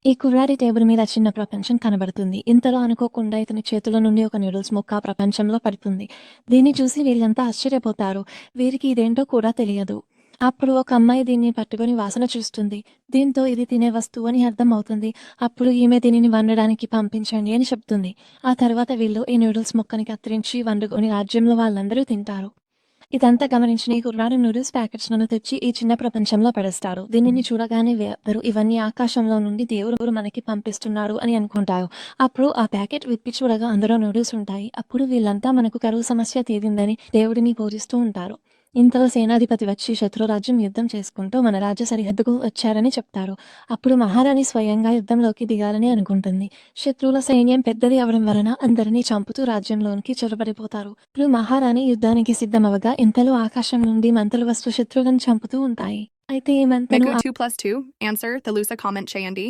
ఈ కుర్రాడి టేబుల్ మీద చిన్న ప్రపంచం కనబడుతుంది. ఇంతలో అనుకోకుండా ఇతని చేతిలో నుండి ఒక నూడిల్స్ ముక్క ఆ ప్రపంచంలో పడుతుంది. దీన్ని చూసి వీళ్ళంతా ఆశ్చర్యపోతారు. వీరికి ఇదేంటో కూడా తెలియదు. అప్పుడు ఒక అమ్మాయి దీన్ని పట్టుకొని వాసన చూస్తుంది. దీంతో ఇది తినే వస్తువు అని అర్థం అవుతుంది. అప్పుడు ఈమె దీనిని వండడానికి పంపించండి అని చెప్తుంది. ఆ తర్వాత వీళ్ళు ఈ నూడిల్స్ ముక్కని కత్తిరించి వండుకొని రాజ్యంలో వాళ్ళందరూ తింటారు. ఇదంతా గమనించిన ఈ కుర్రాడు నూడిల్స్ ప్యాకెట్స్‌లను తెచ్చి ఈ చిన్న ప్రపంచంలో పడేస్తారు. దీనిని చూడగానే అందరూ ఇవన్నీ ఆకాశంలో నుండి దేవుడు మనకి పంపిస్తున్నాడు అని అనుకుంటారు. అప్పుడు ఆ ప్యాకెట్ విప్పి చూడగా అందులో నూడిల్స్ ఉంటాయి. అప్పుడు వీళ్ళంతా మనకు కరువు సమస్య తీరిందని దేవుడిని పూజిస్తూ ఉంటారు. ఇంతలో సేనాధిపతి వచ్చి శత్రురాజ్యం యుద్ధం చేసుకుంటూ మన రాజ్య సరిహద్దుకు వచ్చారని చెప్తారు. అప్పుడు మహారాణి స్వయంగా యుద్ధంలోకి దిగాలని అనుకుంటుంది. శత్రువుల సైన్యం పెద్దది అవడం వలన అందరినీ చంపుతూ రాజ్యంలోనికి చొరబడిపోతారు. ఇప్పుడు మహారాణి యుద్ధానికి సిద్ధమవగా ఇంతలో ఆకాశం నుండి మంటలు వస్తూ శత్రువులను చంపుతూ ఉంటాయి. అయితే ఈ మంటను Miku 2 plus 2, answer the Lusa comment Chayandi.